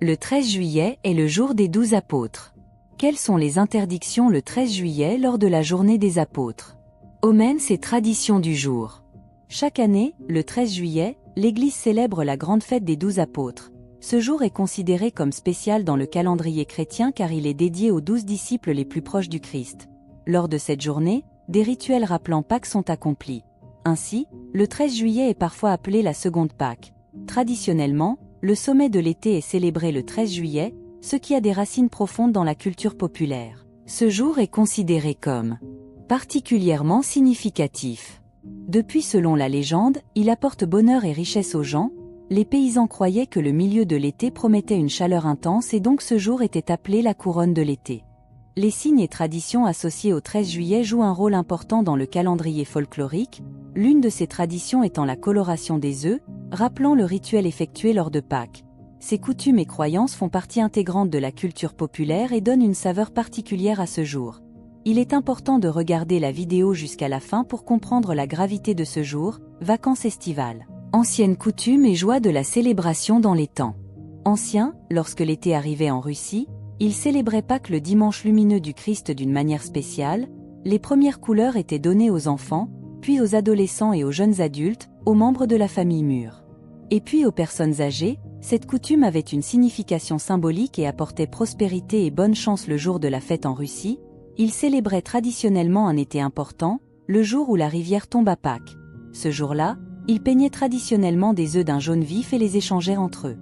Le 13 juillet est le jour des 12 apôtres. Quelles sont les interdictions le 13 juillet lors de la journée des apôtres? Omens et traditions du jour. Chaque année, le 13 juillet, l'Église célèbre la grande fête des 12 apôtres. Ce jour est considéré comme spécial dans le calendrier chrétien car il est dédié aux 12 disciples les plus proches du Christ. Lors de cette journée, des rituels rappelant Pâques sont accomplis. Ainsi, le 13 juillet est parfois appelé la seconde Pâques. Traditionnellement, le sommet de l'été est célébré le 13 juillet, ce qui a des racines profondes dans la culture populaire. Ce jour est considéré comme particulièrement significatif. Depuis, selon la légende, il apporte bonheur et richesse aux gens. Les paysans croyaient que le milieu de l'été promettait une chaleur intense et donc ce jour était appelé la couronne de l'été. Les signes et traditions associées au 13 juillet jouent un rôle important dans le calendrier folklorique, l'une de ces traditions étant la coloration des œufs, rappelant le rituel effectué lors de Pâques. Ces coutumes et croyances font partie intégrante de la culture populaire et donnent une saveur particulière à ce jour. Il est important de regarder la vidéo jusqu'à la fin pour comprendre la gravité de ce jour, vacances estivales. Anciennes coutumes et joie de la célébration dans les temps anciens, lorsque l'été arrivait en Russie, ils célébraient Pâques le dimanche lumineux du Christ d'une manière spéciale. Les premières couleurs étaient données aux enfants, puis aux adolescents et aux jeunes adultes, aux membres de la famille mûre. Et puis aux personnes âgées, cette coutume avait une signification symbolique et apportait prospérité et bonne chance le jour de la fête en Russie. Ils célébraient traditionnellement un été important, le jour où la rivière tombe à Pâques. Ce jour-là, ils peignaient traditionnellement des œufs d'un jaune vif et les échangeaient entre eux.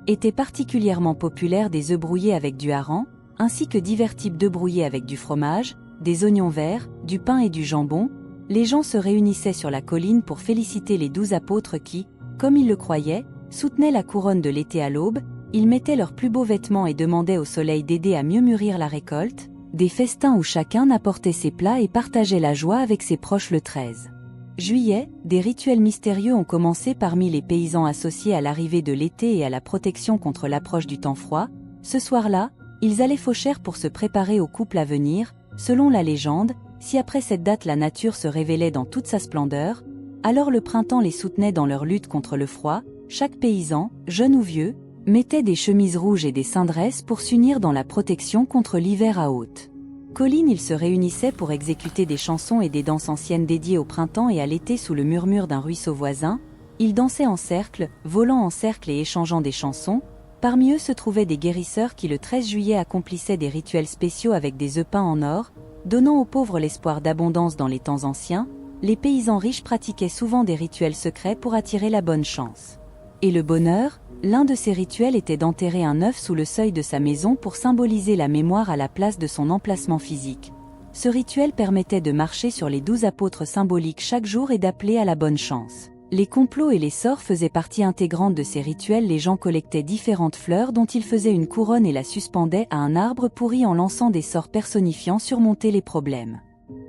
Étaient particulièrement populaires des œufs brouillés avec du hareng, ainsi que divers types d'œufs brouillés avec du fromage, des oignons verts, du pain et du jambon. Les gens se réunissaient sur la colline pour féliciter les 12 apôtres qui, comme ils le croyaient, soutenaient la couronne de l'été à l'aube. Ils mettaient leurs plus beaux vêtements et demandaient au soleil d'aider à mieux mûrir la récolte. Des festins où chacun apportait ses plats et partageait la joie avec ses proches le 13 juillet, des rituels mystérieux ont commencé parmi les paysans associés à l'arrivée de l'été et à la protection contre l'approche du temps froid. Ce soir-là, ils allaient fauchère pour se préparer au couple à venir. Selon la légende, si après cette date la nature se révélait dans toute sa splendeur, alors le printemps les soutenait dans leur lutte contre le froid. Chaque paysan, jeune ou vieux, mettait des chemises rouges et des syndresses pour s'unir dans la protection contre l'hiver à haute colline. Ils se réunissaient pour exécuter des chansons et des danses anciennes dédiées au printemps et à l'été sous le murmure d'un ruisseau voisin. Ils dansaient en cercle, volant en cercle et échangeant des chansons. Parmi eux se trouvaient des guérisseurs qui le 13 juillet accomplissaient des rituels spéciaux avec des œufs peints en or, donnant aux pauvres l'espoir d'abondance dans les temps anciens. Les paysans riches pratiquaient souvent des rituels secrets pour attirer la bonne chance et le bonheur. L'un de ces rituels était d'enterrer un œuf sous le seuil de sa maison pour symboliser la mémoire à la place de son emplacement physique. Ce rituel permettait de marcher sur les 12 apôtres symboliques chaque jour et d'appeler à la bonne chance. Les complots et les sorts faisaient partie intégrante de ces rituels. Les gens collectaient différentes fleurs dont ils faisaient une couronne et la suspendaient à un arbre pourri en lançant des sorts personnifiant surmonter les problèmes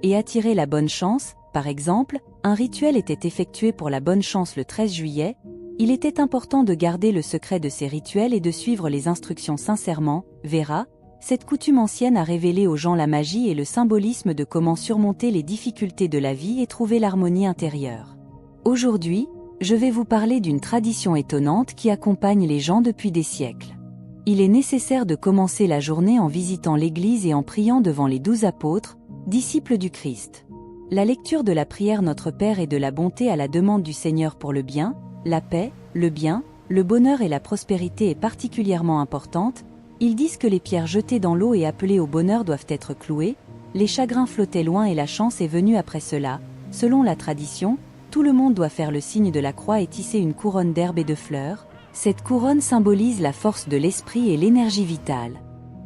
et attirer la bonne chance. Par exemple, un rituel était effectué pour la bonne chance le 13 juillet. Il était important de garder le secret de ces rituels et de suivre les instructions sincèrement. Vera, cette coutume ancienne a révélé aux gens la magie et le symbolisme de comment surmonter les difficultés de la vie et trouver l'harmonie intérieure. Aujourd'hui, je vais vous parler d'une tradition étonnante qui accompagne les gens depuis des siècles. Il est nécessaire de commencer la journée en visitant l'église et en priant devant les 12 apôtres, disciples du Christ. La lecture de la prière Notre Père est de la bonté à la demande du Seigneur pour le bien. La paix, le bien, le bonheur et la prospérité est particulièrement importante. Ils disent que les pierres jetées dans l'eau et appelées au bonheur doivent être clouées. Les chagrins flottaient loin et la chance est venue après cela. Selon la tradition, tout le monde doit faire le signe de la croix et tisser une couronne d'herbes et de fleurs. Cette couronne symbolise la force de l'esprit et l'énergie vitale.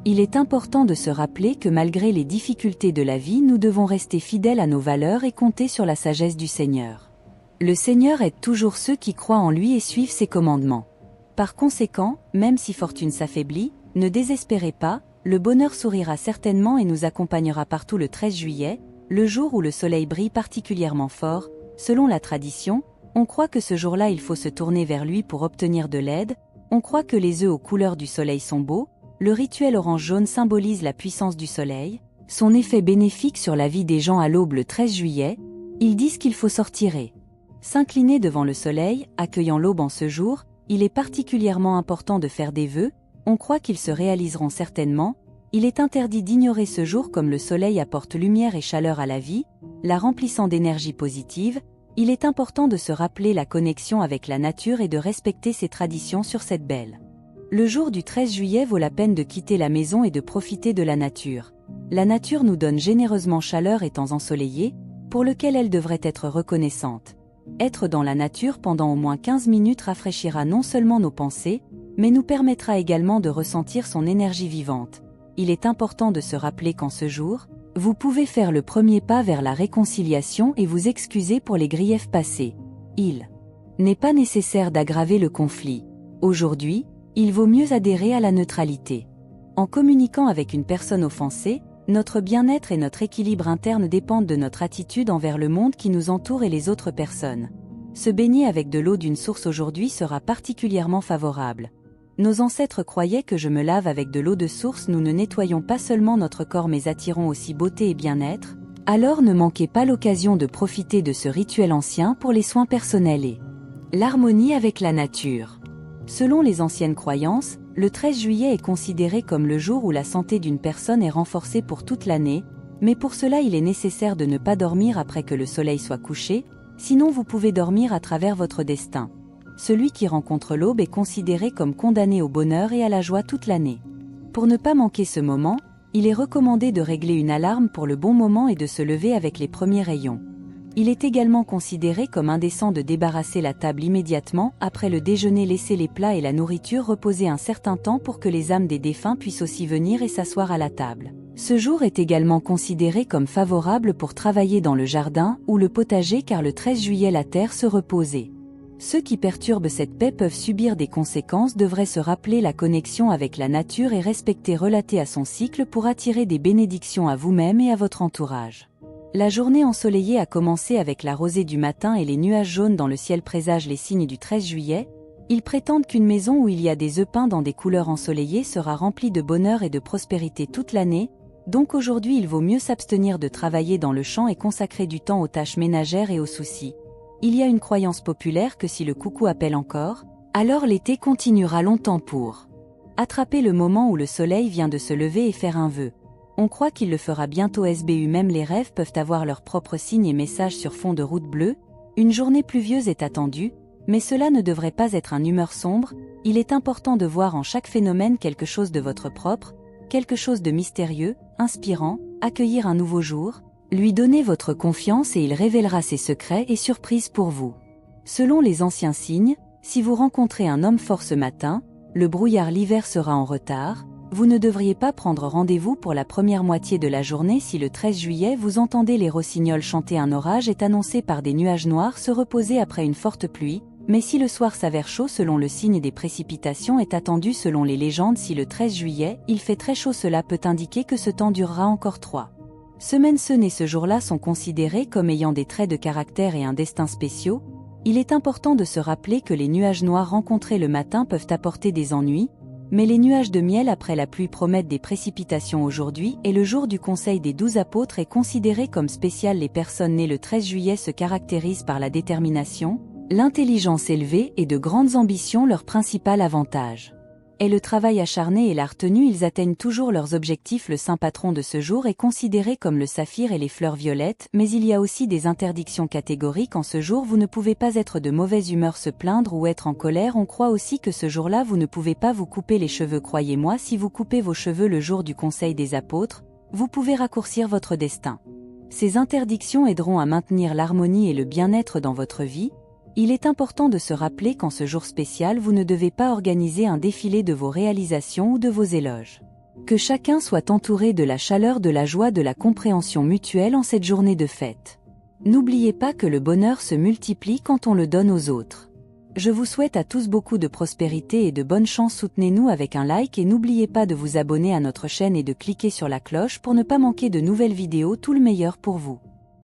Il est important de se rappeler que malgré les difficultés de la vie, nous devons rester fidèles à nos valeurs et compter sur la sagesse du Seigneur. Le Seigneur aide toujours ceux qui croient en lui et suivent ses commandements. Par conséquent, même si fortune s'affaiblit, ne désespérez pas, le bonheur sourira certainement et nous accompagnera partout le 13 juillet, le jour où le soleil brille particulièrement fort. Selon la tradition, on croit que ce jour-là il faut se tourner vers lui pour obtenir de l'aide. On croit que les œufs aux couleurs du soleil sont beaux. Le rituel orange-jaune symbolise la puissance du soleil, son effet bénéfique sur la vie des gens à l'aube le 13 juillet. Ils disent qu'il faut sortir et s'incliner devant le soleil, accueillant l'aube en ce jour. Il est particulièrement important de faire des vœux. On croit qu'ils se réaliseront certainement. Il est interdit d'ignorer ce jour comme le soleil apporte lumière et chaleur à la vie, la remplissant d'énergie positive. Il est important de se rappeler la connexion avec la nature et de respecter ses traditions sur cette belle. Le jour du 13 juillet vaut la peine de quitter la maison et de profiter de la nature. La nature nous donne généreusement chaleur et temps ensoleillés, pour lequel elle devrait être reconnaissante. Être dans la nature pendant au moins 15 minutes rafraîchira non seulement nos pensées, mais nous permettra également de ressentir son énergie vivante. Il est important de se rappeler qu'en ce jour, vous pouvez faire le premier pas vers la réconciliation et vous excuser pour les griefs passés. Il n'est pas nécessaire d'aggraver le conflit. Aujourd'hui, il vaut mieux adhérer à la neutralité. En communiquant avec une personne offensée, notre bien-être et notre équilibre interne dépendent de notre attitude envers le monde qui nous entoure et les autres personnes. Se baigner avec de l'eau d'une source aujourd'hui sera particulièrement favorable. Nos ancêtres croyaient que je me lave avec de l'eau de source, nous ne nettoyons pas seulement notre corps mais attirons aussi beauté et bien-être. Alors ne manquez pas l'occasion de profiter de ce rituel ancien pour les soins personnels et l'harmonie avec la nature. Selon les anciennes croyances, le 13 juillet est considéré comme le jour où la santé d'une personne est renforcée pour toute l'année, mais pour cela il est nécessaire de ne pas dormir après que le soleil soit couché, sinon vous pouvez dormir à travers votre destin. Celui qui rencontre l'aube est considéré comme condamné au bonheur et à la joie toute l'année. Pour ne pas manquer ce moment, il est recommandé de régler une alarme pour le bon moment et de se lever avec les premiers rayons. Il est également considéré comme indécent de débarrasser la table immédiatement après le déjeuner, laisser les plats et la nourriture reposer un certain temps pour que les âmes des défunts puissent aussi venir et s'asseoir à la table. Ce jour est également considéré comme favorable pour travailler dans le jardin ou le potager car le 13 juillet la terre se reposait. Ceux qui perturbent cette paix peuvent subir des conséquences, devraient se rappeler la connexion avec la nature et respecter relaté à son cycle pour attirer des bénédictions à vous-même et à votre entourage. La journée ensoleillée a commencé avec la rosée du matin et les nuages jaunes dans le ciel présagent les signes du 13 juillet. Ils prétendent qu'une maison où il y a des œufs peints dans des couleurs ensoleillées sera remplie de bonheur et de prospérité toute l'année, donc aujourd'hui il vaut mieux s'abstenir de travailler dans le champ et consacrer du temps aux tâches ménagères et aux soucis. Il y a une croyance populaire que si le coucou appelle encore, alors l'été continuera longtemps pour attraper le moment où le soleil vient de se lever et faire un vœu. On croit qu'il le fera bientôt. SBU même les rêves peuvent avoir leurs propres signes et messages sur fond de route bleue. Une journée pluvieuse est attendue, mais cela ne devrait pas être une humeur sombre. Il est important de voir en chaque phénomène quelque chose de votre propre, quelque chose de mystérieux, inspirant, accueillir un nouveau jour, lui donner votre confiance et il révélera ses secrets et surprises pour vous. Selon les anciens signes, si vous rencontrez un homme fort ce matin, le brouillard l'hiver sera en retard. Vous ne devriez pas prendre rendez-vous pour la première moitié de la journée. Si le 13 juillet vous entendez les rossignols chanter, un orage est annoncé par des nuages noirs se reposer après une forte pluie, mais si le soir s'avère chaud selon le signe des précipitations est attendu selon les légendes. Si le 13 juillet, il fait très chaud, cela peut indiquer que ce temps durera encore 3 semaines. Ceux nés ce jour-là sont considérés comme ayant des traits de caractère et un destin spéciaux. Il est important de se rappeler que les nuages noirs rencontrés le matin peuvent apporter des ennuis, mais les nuages de miel après la pluie promettent des précipitations. Aujourd'hui et le jour du conseil des 12 apôtres est considéré comme spécial. Les personnes nées le 13 juillet se caractérisent par la détermination, l'intelligence élevée et de grandes ambitions. Leur principal avantage est le travail acharné et la retenue. Ils atteignent toujours leurs objectifs. Le saint patron de ce jour est considéré comme le saphir et les fleurs violettes, mais il y a aussi des interdictions catégoriques. En ce jour vous ne pouvez pas être de mauvaise humeur, se plaindre ou être en colère. On croit aussi que ce jour-là vous ne pouvez pas vous couper les cheveux. Croyez-moi, si vous coupez vos cheveux le jour du conseil des apôtres, vous pouvez raccourcir votre destin. Ces interdictions aideront à maintenir l'harmonie et le bien-être dans votre vie. Il est important de se rappeler qu'en ce jour spécial vous ne devez pas organiser un défilé de vos réalisations ou de vos éloges. Que chacun soit entouré de la chaleur, de la joie, de la compréhension mutuelle en cette journée de fête. N'oubliez pas que le bonheur se multiplie quand on le donne aux autres. Je vous souhaite à tous beaucoup de prospérité et de bonne chance. Soutenez-nous avec un like et n'oubliez pas de vous abonner à notre chaîne et de cliquer sur la cloche pour ne pas manquer de nouvelles vidéos. Tout le meilleur pour vous.